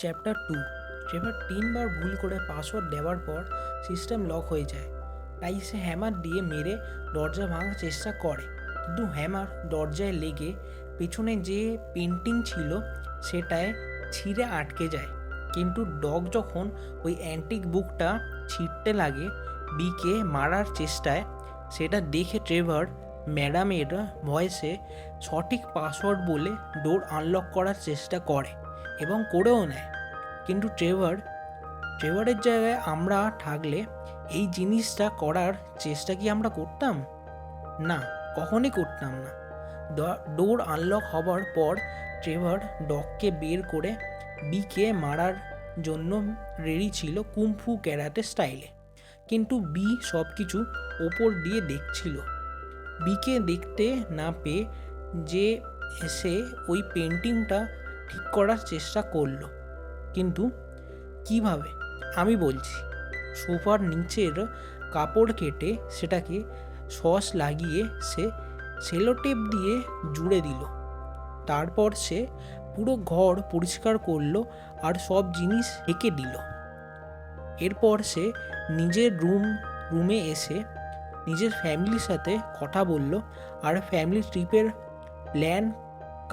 Chapter 2। Trevor 3বার ভুল করে password দেওয়ার পর সিস্টেম লক হয়ে যায়, তাই সে হ্যামার দিয়ে মেরে দরজা ভাঙার চেষ্টা করে, কিন্তু হ্যামার দরজায় লেগে পেছনে যে পেন্টিং ছিল সেটায় ছিঁড়ে আটকে যায়। কিন্তু ডগ যখন ওই অ্যান্টিক বুকটা ছিঁড়তে লাগে বিকে মারার চেষ্টায়, সেটা দেখে ট্রেভার ম্যাডামের ভয়েসে সঠিক পাসওয়ার্ড বলে ডোর আনলক করার চেষ্টা করে এবং করেও নেয়। কিন্তু ট্রেভারের জায়গায় আমরা থাকলে এই জিনিসটা করার চেষ্টা কি আমরা করতাম? না, কখনই করতাম না। ডোর আনলক হবার পর ট্রেভার ডগকে বের করে বিকে মারার জন্য রেডি ছিল কুম্ফু ক্যারাটে স্টাইলে, কিন্তু বি সব কিছু ওপর দিয়ে দেখছিল। বিকে দেখতে না পেয়ে যে এসে ওই পেন্টিংটা ঠিক করার চেষ্টা করলো, কিন্তু কিভাবে আমি বলছি। সোফার নিচের কাপড় কেটে সেটাকে সস লাগিয়ে সে সেলোটেপ দিয়ে জুড়ে দিল। তারপর সে পুরো ঘর পরিষ্কার করলো আর সব জিনিস এঁকে দিল। এরপর সে নিজের রুমে এসে নিজের ফ্যামিলির সাথে কথা বলল আর ফ্যামিলি ট্রিপের প্ল্যান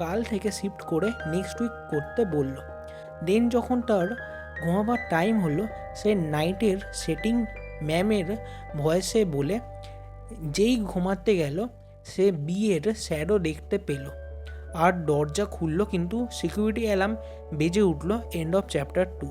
কাল থেকে শিফট করে নেক্সট উইক করতে বলল। দেন যখন তার ঘুমাবার টাইম হলো, সে নাইটের সেটিং ম্যামের ভয়েসে বলে যেই ঘুমাতে গেল সে বিয়ের শ্যাডো দেখতে পেল আর দরজা খুললো, কিন্তু সিকিউরিটি অ্যালার্ম বেজে উঠল। End of chapter 2।